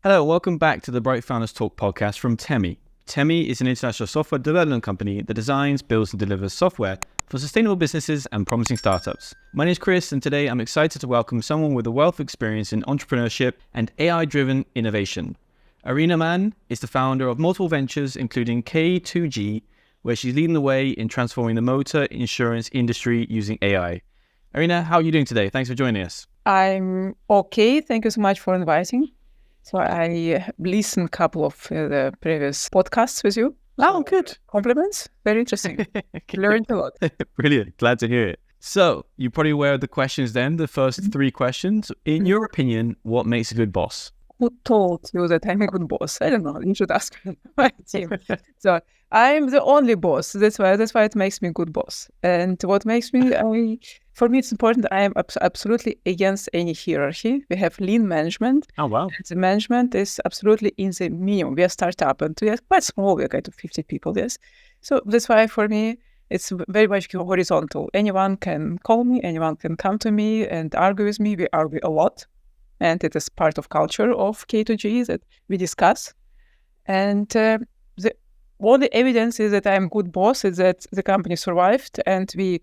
Hello, welcome back to the Bright Founders Talk podcast from Temi. Temi is an international software development company that designs, builds, and delivers software for sustainable businesses and promising startups. My name is Chris, and today I'm excited to welcome someone with a wealth of experience in entrepreneurship and AI-driven innovation. Arina Man is the founder of multiple ventures, including K2G, where she's leading the way in transforming the motor insurance industry using AI. Arina, how are you doing today? Thanks for joining us. I'm okay. Thank you so much for inviting. So I listened a couple of the previous podcasts with you. Oh, good. Compliments. Very interesting. Learned a lot. Brilliant. Glad to hear it. So you're probably aware of the questions then, the first three questions. In your opinion, what makes a good boss? Who told you that I'm a good boss? I don't know. You should ask my team. So I'm the only boss. That's why it makes me a good boss. And what makes me, for me, it's important. I am absolutely against any hierarchy. We have lean management. Oh, wow. And the management is absolutely in the minimum. We are a startup and we are quite small. We are kind of 50 people, yes. So that's why for me, it's very much horizontal. Anyone can call me, anyone can come to me and argue with me. We argue a lot. And it is part of culture of K2G that we discuss. And the only evidence is that I'm a good boss is that the company survived and we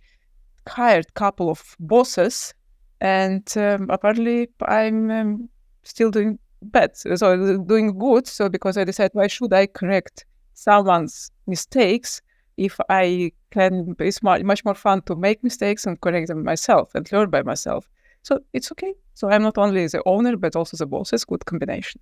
hired a couple of bosses. And apparently I'm still doing bad. So doing good. So because I decided, why should I correct someone's mistakes if I can, it's much more fun to make mistakes and correct them myself and learn by myself. So it's okay. So I'm not only the owner, but also the boss. It's a good combination.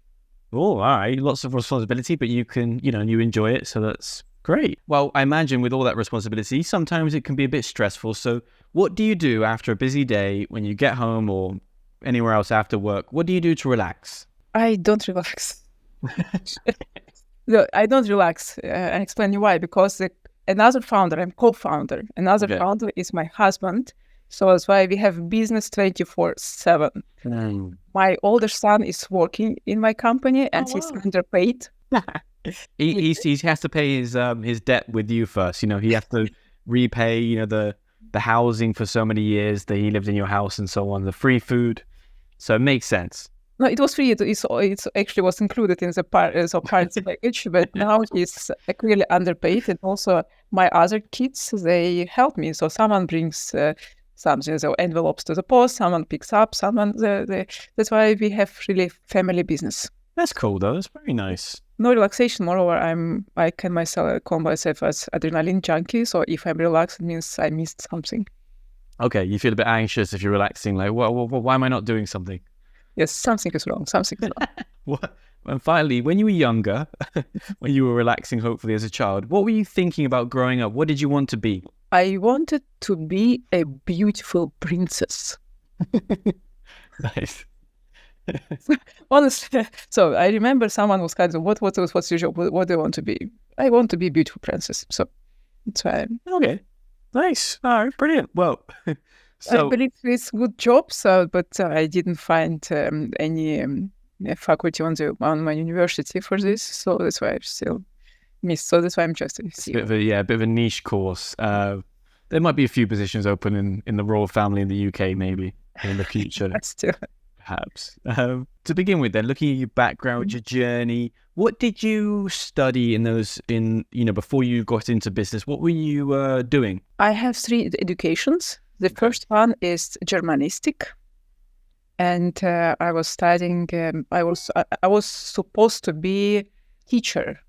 Oh, all right. Lots of responsibility, but you can, you enjoy it. So that's great. Well, I imagine with all that responsibility, sometimes it can be a bit stressful. So what do you do after a busy day when you get home or anywhere else after work? What do you do to relax? I don't relax. No, I don't relax. I explain you why. Because another founder, I'm co-founder. Another founder is my husband. So that's why we have business 24/7. My older son is working in my company and he's underpaid. He has to pay his debt with you first. He has to repay, the housing for so many years that he lived in your house and so on, the free food. So it makes sense. No, it was free. It actually was included in the parents package, but now he's clearly underpaid. And also my other kids, they help me. So someone brings something, so envelopes to the post, someone picks up, that's why we have really family business. That's cool though, that's very nice. No relaxation, moreover, I can call myself as adrenaline junkie, so if I'm relaxed, it means I missed something. Okay, you feel a bit anxious if you're relaxing, like, why am I not doing something? Yes, something is wrong. What? And finally, when you were younger, when you were relaxing, hopefully as a child, what were you thinking about growing up? What did you want to be? I wanted to be a beautiful princess. Nice. Honestly, so I remember someone was kind of, what's your job? What do you want to be? I want to be a beautiful princess. So that's why. Okay. Nice. All right. Brilliant. Well, I believe it's a good job, but I didn't find any faculty on my university for this. So that's why I still missed. So that's why I'm just in a bit of a niche course. There might be a few positions open in the royal family in the UK, maybe in the future. Still. Perhaps. To begin with, then, looking at your background, your journey, what did you study before you got into business? What were you doing? I have 3 educations. The first one is Germanistic, and I was studying. I was supposed to be teacher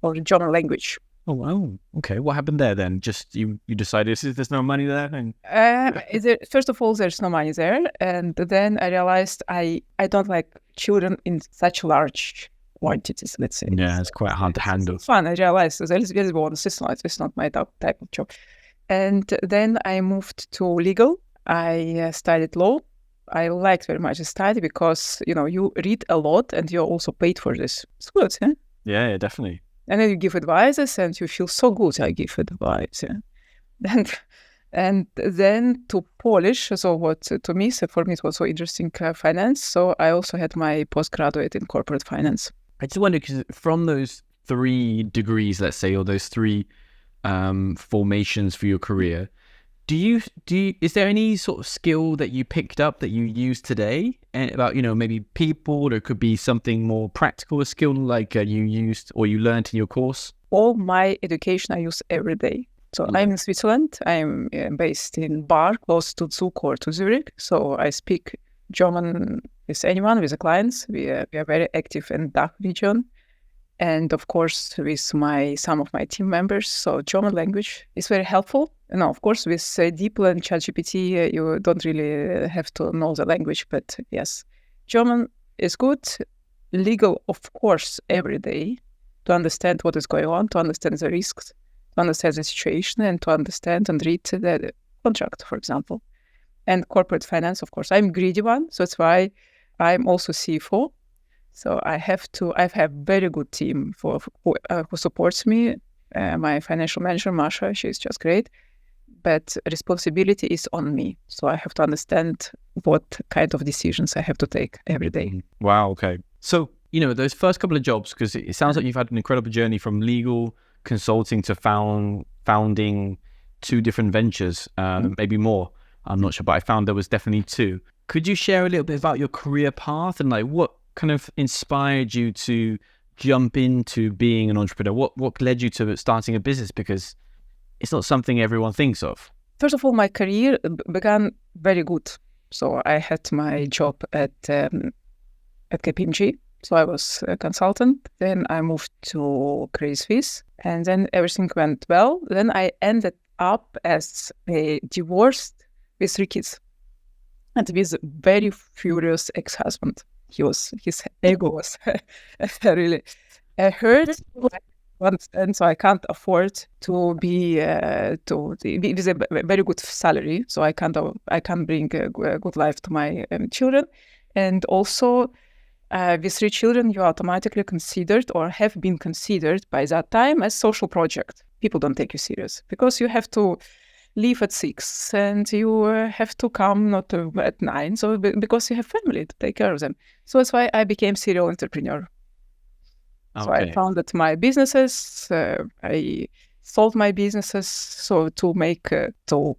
of German language. Oh wow! Okay, what happened there then? Just you decided there's no money there, and first of all, there's no money there, and then I realized I don't like children in such large quantities. Let's say. Yeah, it's quite hard to handle. It's fun. I realized there's very bonus. It's not my type of job. And then I moved to legal. I studied law. I liked very much the study because, you read a lot and you're also paid for this. It's good, huh? Yeah, definitely. And then you give advices and you feel so good. I give advice, yeah. And then to Polish, so for me, it was so interesting, finance. So I also had my postgraduate in corporate finance. I just wonder, because from those 3 degrees, let's say, or those 3 formations for your career, Is there any sort of skill that you picked up that you use today and about, maybe people, or it could be something more practical, a skill like you used or you learned in your course? All my education I use every day. So I'm in Switzerland. I'm based in Bar, close to Zug or to Zurich. So I speak German with anyone, with the clients. We are very active in DACH region. And of course, with some of my team members. So German language is very helpful. And of course, with DeepL and ChatGPT, you don't really have to know the language. But yes, German is good. Legal, of course, every day to understand what is going on, to understand the risks, to understand the situation, and to understand and read the contract, for example. And corporate finance, of course, I'm greedy one. So that's why I'm also CFO. So I have very good team who supports me. My financial manager, Masha, she's just great. But responsibility is on me. So I have to understand what kind of decisions I have to take every day. Wow, okay. So, those first couple of jobs, because it sounds like you've had an incredible journey from legal consulting to founding 2 different ventures, maybe more. I'm not sure, but I found there was definitely 2. Could you share a little bit about your career path and like what kind of inspired you to jump into being an entrepreneur? What led you to starting a business? Because it's not something everyone thinks of. First of all, my career began very good. So I had my job at KPMG. So I was a consultant. Then I moved to Credit Suisse, and then everything went well. Then I ended up as a divorced with 3 kids, and with a very furious ex-husband. His ego was really hurt. And so I can't afford to be with a very good salary. So I can't bring a good life to my children. And also with 3 children, you are automatically considered or have been considered by that time as social project. People don't take you serious because you have to leave at 6 and you have to come not at 9. So because you have family to take care of them. So that's why I became serial entrepreneur. Okay. So I founded my businesses. I sold my businesses so to make to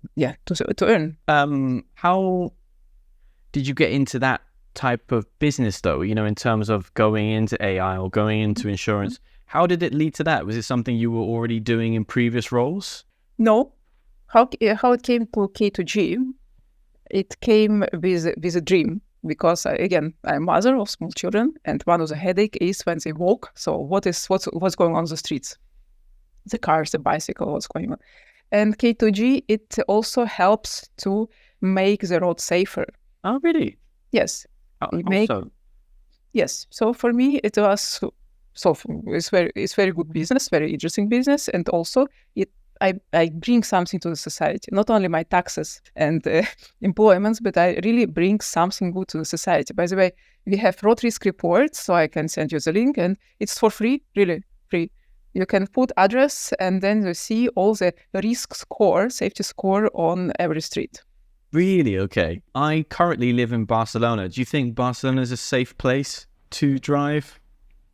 earn. How did you get into that type of business though? In terms of going into AI or going into insurance, how did it lead to that? Was it something you were already doing in previous roles? No. How it came to K2G? It came with a dream. Because again, I'm a mother of small children, and one of the headache is when they walk. So what's going on the streets? The cars, the bicycle, what's going on? And K2G, it also helps to make the road safer. Oh, really? Yes. Yes. So for me, it was it's very good business, very interesting business, and also I bring something to the society, not only my taxes and employments, but I really bring something good to the society. By the way, we have road risk reports, so I can send you the link, and it's for free, really free. You can put address, and then you see all the risk score, safety score on every street. Really? Okay. I currently live in Barcelona. Do you think Barcelona is a safe place to drive?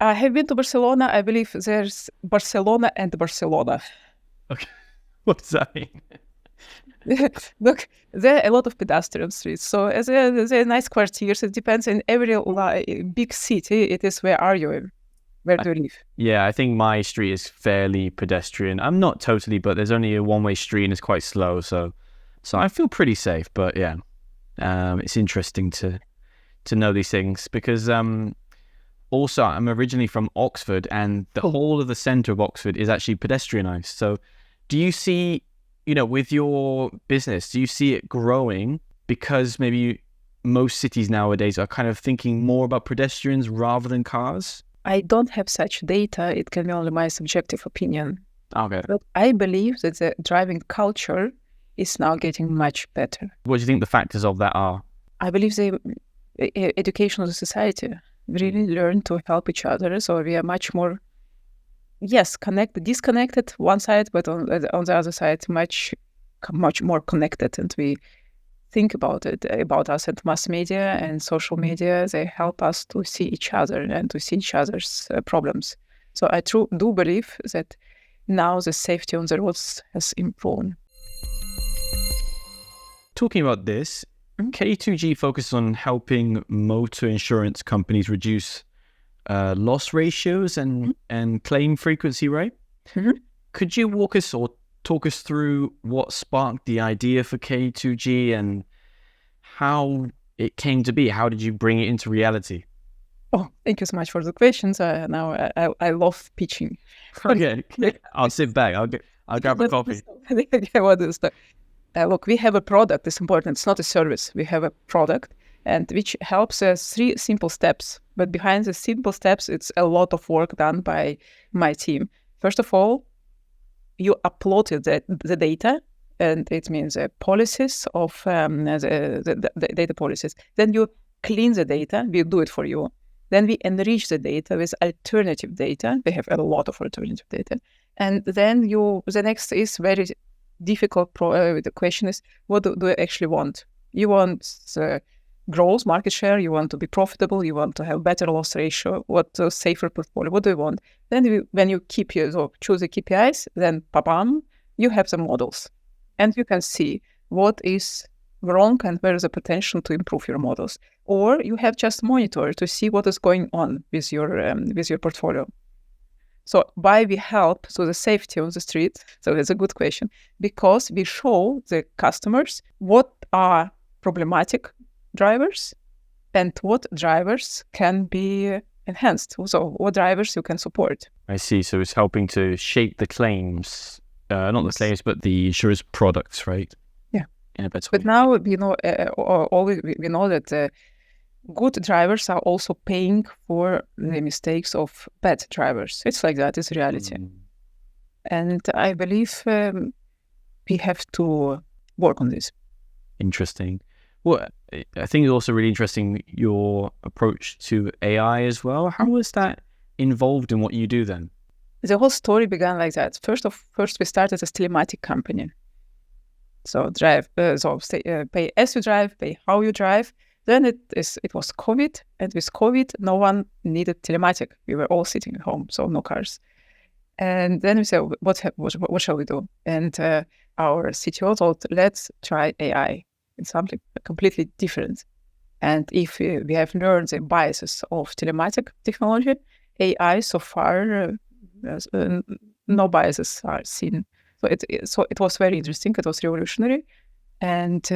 I have been to Barcelona. I believe there's Barcelona and Barcelona. Okay. What does that mean? Look, there are a lot of pedestrian streets. So there are nice quartiers. It depends in every big city. It is where are you? Where do you live? Yeah, I think my street is fairly pedestrian. I'm not totally, but there's only a one-way street and it's quite slow. So I feel pretty safe. But yeah, it's interesting to know these things because also I'm originally from Oxford, and the whole of the centre of Oxford is actually pedestrianised. So do you see, with your business, do you see it growing because maybe most cities nowadays are kind of thinking more about pedestrians rather than cars? I don't have such data. It can be only my subjective opinion. Okay. But I believe that the driving culture is now getting much better. What do you think the factors of that are? I believe the education of the society really learn to help each other. So we are much more, disconnected one side, but on the other side, much more connected. And we think about us, and mass media and social media, they help us to see each other and to see each other's problems. So I do believe that now the safety on the roads has improved. talking about this, Mhm. K2G focuses on helping motor insurance companies reduce loss ratios and claim frequency, right? Mhm. Could you walk us or talk us through what sparked the idea for K2G and how it came to be? How did you bring it into reality? Oh, thank you so much for the questions. Now I love pitching. Okay, I'll sit back. I'll grab a coffee. Yeah, what is that? Look, we have a product. It's important. It's not a service. We have a product, and which helps us three simple steps. But behind the simple steps, it's a lot of work done by my team. First of all, you uploaded the data, and it means policies of the data policies. Then you clean the data. We do it for you. Then we enrich the data with alternative data. We have a lot of alternative data. And then the next is very difficult. The question is, what do you actually want? You want growth, market share. You want to be profitable. You want to have better loss ratio. What safer portfolio? What do you want? Then when you choose the KPIs, then bam, you have the models, and you can see what is wrong and where is the potential to improve your models. Or you have just monitor to see what is going on with your portfolio. So why we help the safety on the street? So that's a good question, because we show the customers what are problematic drivers and what drivers can be enhanced. So what drivers you can support. I see. So it's helping to shape the claims, not the claims, but the insurance products, right? Yeah. In a better But way. now we know that good drivers are also paying for the mistakes of bad drivers. It's like that. It's reality. And I believe we have to work on this. Interesting. Well, I think it's also really interesting your approach to AI as well. How was that involved in what you do then? The whole story began like that. First, we started as telematic company. So pay as you drive, pay how you drive. Then it was COVID, and with COVID, no one needed telematic. We were all sitting at home, so no cars. And then we said, what shall we do? And our CTO thought, let's try AI. It's something completely different. And if we have learned the biases of telematic technology, AI so far, no biases are seen. So it was very interesting. It was revolutionary. And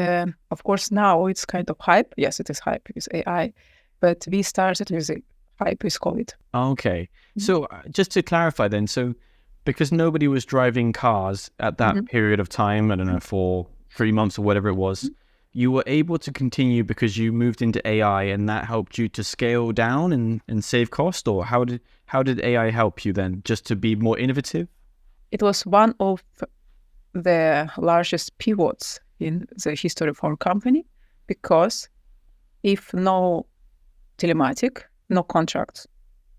of course, now it's kind of hype. Yes, it is hype with AI. But we started with the hype with COVID. Okay. So just to clarify then, so because nobody was driving cars at that period of time, I don't know, for 3 months or whatever it was, you were able to continue because you moved into AI and that helped you to scale down and save cost? Or how did AI help you then, just to be more innovative? It was one of the largest pivots in the history of our company, because if no telematic, no contracts.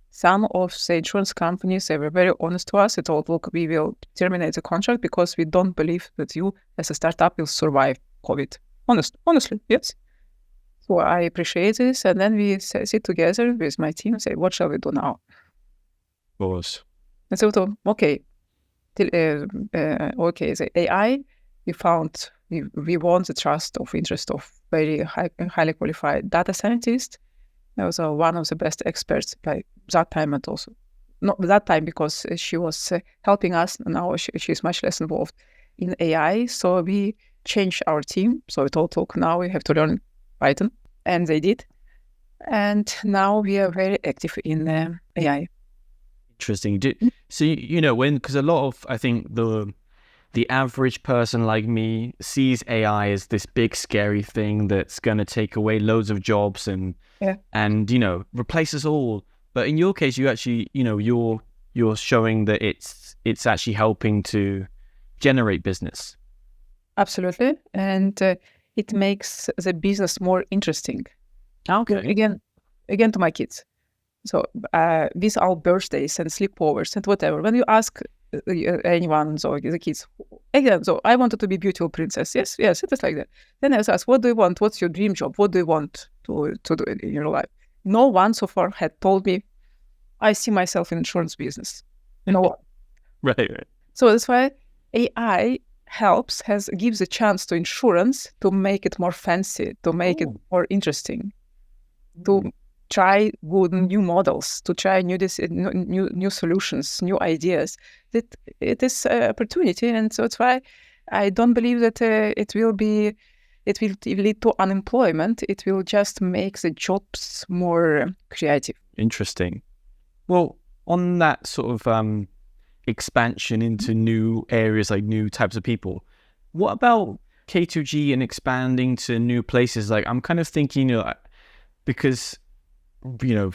Some of the insurance companies, they were very honest to us. They told, look, we will terminate the contract because we don't believe that you as a startup will survive COVID. Honestly, yes. So I appreciate this. And then we sit together with my team and say, what shall we do now? Of course. And so we thought, okay, the AI, we want the trust of interest of very highly qualified data scientists. I was one of the best experts by that time, and also not that time because she was helping us. Now she's much less involved in AI. So we changed our team. So we thought, look, now we have to learn Python, and they did. And now we are very active in AI. Interesting. So, because a lot of, I think the average person like me sees AI as this big scary thing that's going to take away loads of jobs and replace us all. But in your case, you actually, you're showing that it's actually helping to generate business. Absolutely. And it makes the business more interesting. Okay. Again to my kids. So with our birthdays and sleepovers and whatever, when you ask anyone, so the kids, again, so I wanted to be beautiful princess. Yes, it is like that. Then I was asked, what do you want? What's your dream job? What do you want to do in your life? No one so far had told me, I see myself in insurance business. No one. Right. So that's why AI gives a chance to insurance to make it more fancy, to make it more interesting, to try good new models, to try new solutions, new ideas. That it is an opportunity, and so that's why I don't believe that it will lead to unemployment. It will just make the jobs more creative. Interesting. Well, on that sort of expansion into new areas, like new types of people, what about K2G and expanding to new places? Like, I'm kind of thinking, because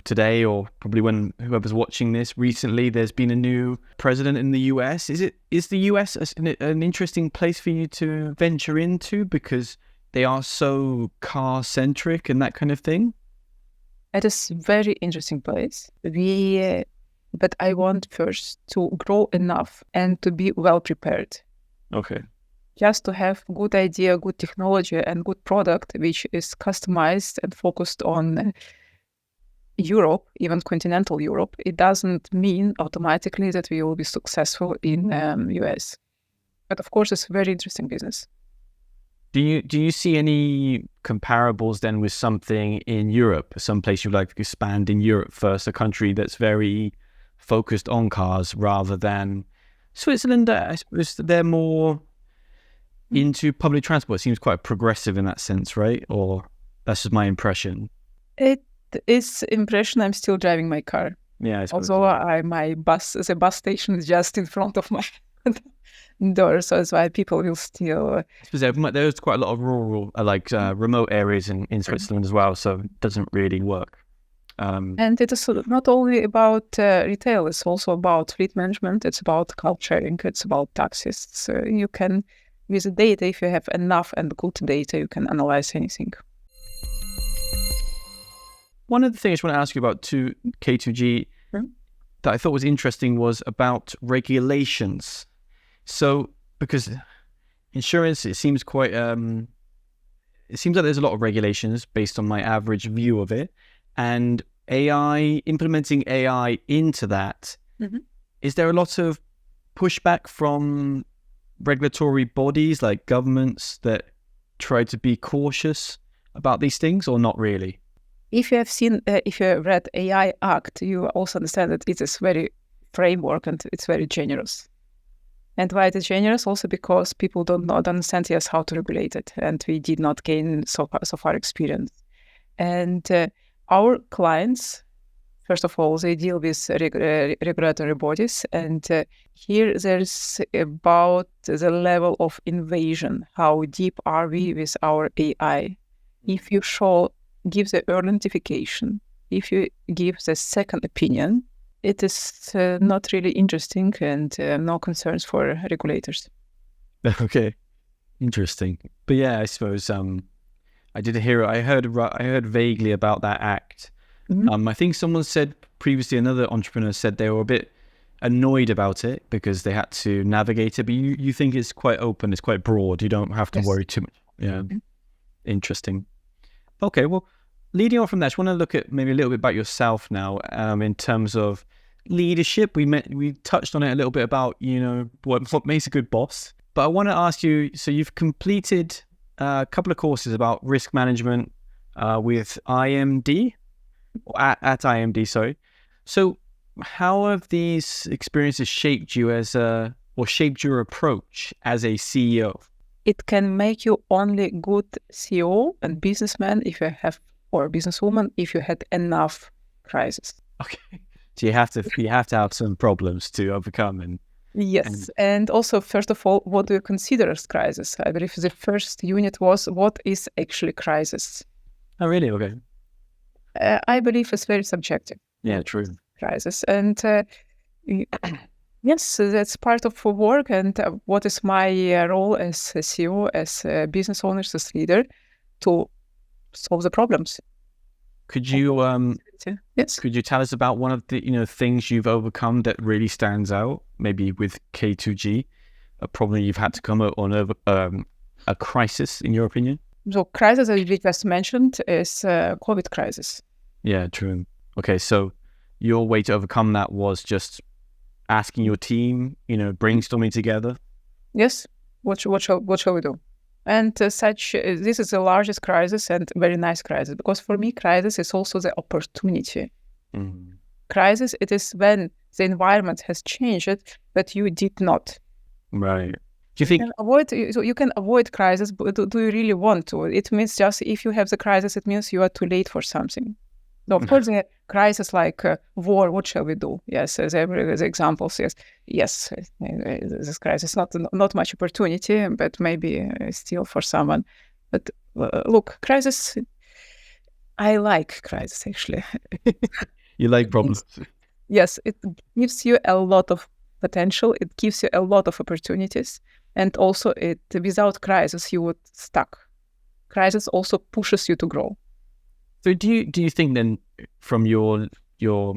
today, or probably when whoever's watching this recently, there's been a new president in the US. Is the US an interesting place for you to venture into because they are so car centric and that kind of thing? It is a very interesting place. But I want first to grow enough and to be well prepared. Okay. Just to have good idea, good technology, and good product, which is customized and focused on Europe, even continental Europe, it doesn't mean automatically that we will be successful in US. But of course, it's a very interesting business. Do you see any comparables then with something in Europe, some place you'd like to expand in Europe first, a country that's very focused on cars rather than Switzerland? I suppose they're more into public transport. It seems quite progressive in that sense, right? Or that's just my impression. It is impression. I'm still driving my car. Yeah, I suppose. Although the bus station is just in front of my door, so that's why people will still. There's quite a lot of rural, remote areas in Switzerland as well, so it doesn't really work. And it is not only about retail; it's also about fleet management. It's about car sharing. It's about taxis. So you can, with the data, if you have enough and good data, you can analyze anything. One of the things I want to ask you about K2G that I thought was interesting was about regulations. So, because insurance, it seems like there's a lot of regulations based on my average view of it, and implementing AI into that. Mm-hmm. Is there a lot of pushback from regulatory bodies like governments that try to be cautious about these things, or not really? If you have read AI Act, you also understand that it is very framework and it's very generous. And why it is generous? Also because people don't understand yet how to regulate it, and we did not gain so far experience. And our clients, first of all, they deal with regulatory bodies, and here there's about the level of invasion. How deep are we with our AI? If you give the early notification, if you give the second opinion, it is not really interesting, and no concerns for regulators. Okay, interesting. But yeah, I suppose I heard vaguely about that act. Mm-hmm. I think someone said previously, another entrepreneur said they were a bit annoyed about it because they had to navigate it. But you think it's quite open, it's quite broad. You don't have to worry too much. Yeah, Interesting. Okay, well, leading on from that, I just want to look at maybe a little bit about yourself now, in terms of leadership. We touched on it a little bit about, what makes a good boss. But I want to ask you, so you've completed a couple of courses about risk management with IMD, or at IMD, sorry. So how have these experiences shaped you shaped your approach as a CEO? It can make you only good CEO and businessman if you have, or businesswoman, if you had enough crises. Okay, so you have to have some problems to overcome. Yes, and also, first of all, what do you consider as crisis? I believe the first unit was what is actually crisis. Oh, really? Okay. I believe it's very subjective. Yeah, true. Crisis, and yes, that's part of work. And what is my role as a CEO, as a business owner, as leader, to solve the problems. Could you Yes. Could you tell us about one of the things you've overcome that really stands out? Maybe with K2G, a problem you've had to come on over a crisis, in your opinion. So crisis, as we just mentioned, is COVID crisis. Yeah, true. Okay, so your way to overcome that was just asking your team, brainstorming together. Yes. what shall we do? And this is the largest crisis and very nice crisis, because for me, crisis is also the opportunity. Crisis, it is when the environment has changed that you did not. Right. Do you think you can avoid crisis, but do you really want to? It means just if you have the crisis, it means you are too late for something. No, of course, the crisis like war, what shall we do? Yes, as the examples, yes, this crisis not much opportunity, but maybe still for someone. But look, crisis, I like crisis actually. You like problems? Yes, it gives you a lot of potential. It gives you a lot of opportunities, and also without crisis you would stuck. Crisis also pushes you to grow. So do you think then, from your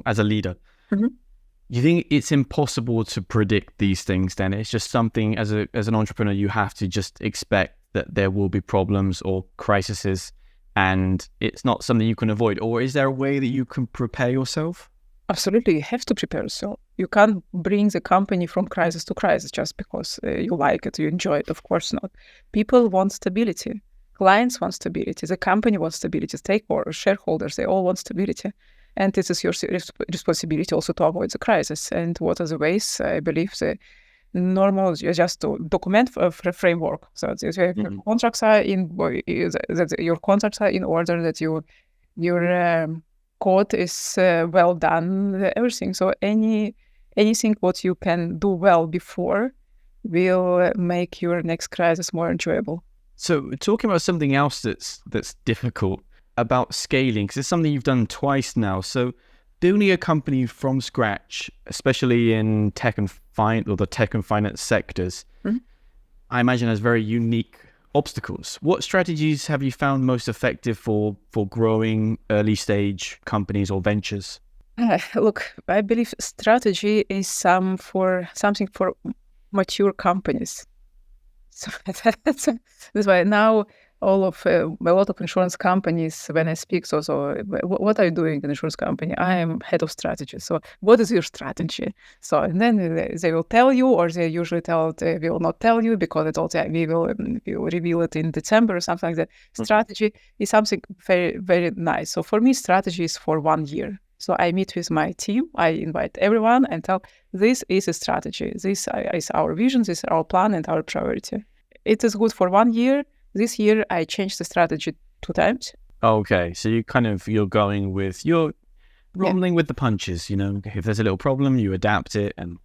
as a leader, you think it's impossible to predict these things? Then it's just something as an entrepreneur you have to just expect that there will be problems or crises, and it's not something you can avoid. Or is there a way that you can prepare yourself? Absolutely, you have to prepare yourself. You can't bring the company from crisis to crisis just because you like it, you enjoy it. Of course not. People want stability. Clients want stability. The company wants stability. Stakeholders, shareholders, they all want stability. And it is your responsibility also to avoid the crisis. And what are the ways? I believe the normal just to document a framework. So that your contracts are your contracts are in order, that your code is well done, everything. So anything what you can do well before will make your next crisis more enjoyable. So talking about something else that's difficult about scaling, because it's something you've done twice now. So building a company from scratch, especially in tech and the tech and finance sectors, I imagine has very unique obstacles. What strategies have you found most effective for growing early stage companies or ventures? Look, I believe strategy is something for mature companies. So that's why now a lot of insurance companies, when I speak, so what are you doing in an insurance company? I am head of strategy. So what is your strategy? So and then they will tell you, or they usually they will not tell you, because we will reveal it in December or something like that. Strategy is something very, very nice. So for me, strategy is for 1 year. So I meet with my team, I invite everyone and tell, this is a strategy. This is our vision, this is our plan and our priority. It is good for 1 year. This year, I changed the strategy 2 times. Okay, so you're rolling with the punches, if there's a little problem, you adapt it. And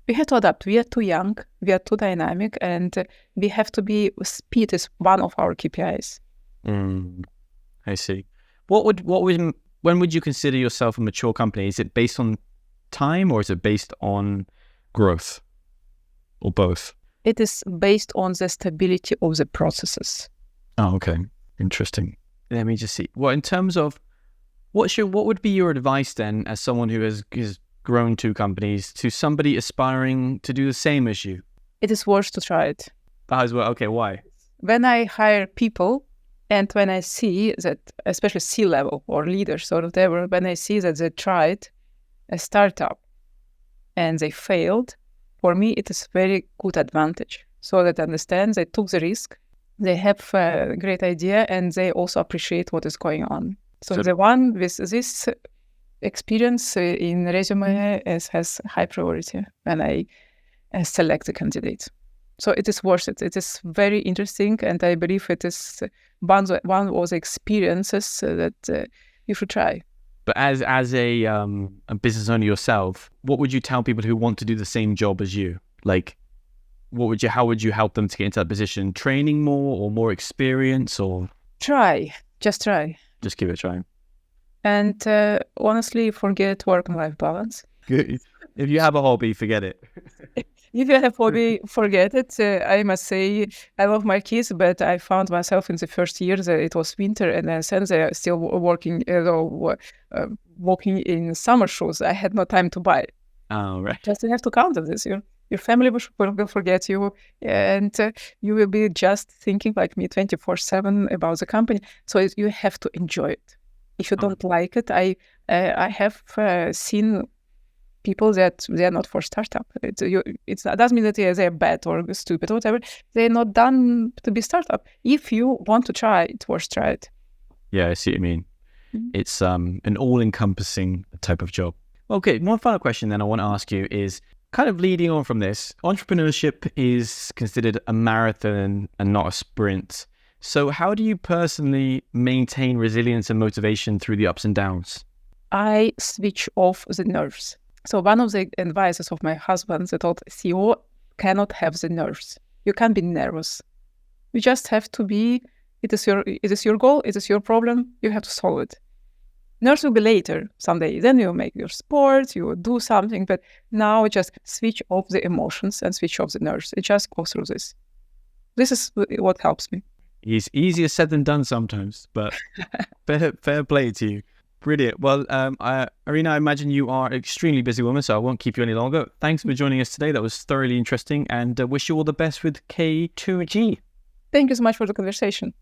we have to adapt. We are too young, we are too dynamic, and we have to be, speed is one of our KPIs. I see. When would you consider yourself a mature company? Is it based on time, or is it based on growth, or both? It is based on the stability of the processes. Oh, okay. Interesting. Let me just see. Well, in terms of what would be your advice then, as someone who has grown 2 companies, to somebody aspiring to do the same as you? It is worth to try it. As well. Okay, why? When I hire people, and when I see that, especially C-level or leaders or whatever, when I see that they tried a startup and they failed, for me, it is very good advantage. So that understand they took the risk, they have a great idea, and they also appreciate what is going on. So the one with this experience in resume has high priority when I select a candidate. So it is worth it. It is very interesting, and I believe it is one of the experiences that you should try. But as a business owner yourself, what would you tell people who want to do the same job as you? Like, how would you help them to get into that position? Training more, or more experience, or just try. Just give it a try. And honestly, forget work and life balance. Good. If you have a hobby, forget it. If you have a hobby, forget it. I must say, I love my kids, but I found myself in the first year that it was winter, and then since they are still walking in summer shoes, I had no time to buy. Oh, right. Just you have to count on this. Your family will forget you, and you will be just thinking like me 24/7 about the company. So you have to enjoy it. If you don't like it, I have seen people that they are not for startup. It doesn't mean that they're bad or stupid or whatever. They're not done to be startup. If you want to try it, worth try it. Yeah, I see what you mean. It's an all-encompassing type of job. Okay, one final question then I want to ask you is kind of leading on from this. Entrepreneurship is considered a marathon and not a sprint. So how do you personally maintain resilience and motivation through the ups and downs? I switch off the nerves. So one of the advices of my husband that told CEO cannot have the nerves. You can't be nervous. You just have to be, it is your goal, it is your problem, you have to solve it. Nerves will be later, someday. Then you make your sport, you do something, but now just switch off the emotions and switch off the nerves. It just goes through this. This is what helps me. It's easier said than done sometimes, but fair play to you. Brilliant. Well, Arina, I imagine you are an extremely busy woman, so I won't keep you any longer. Thanks for joining us today. That was thoroughly interesting, and wish you all the best with K2G. Thank you so much for the conversation.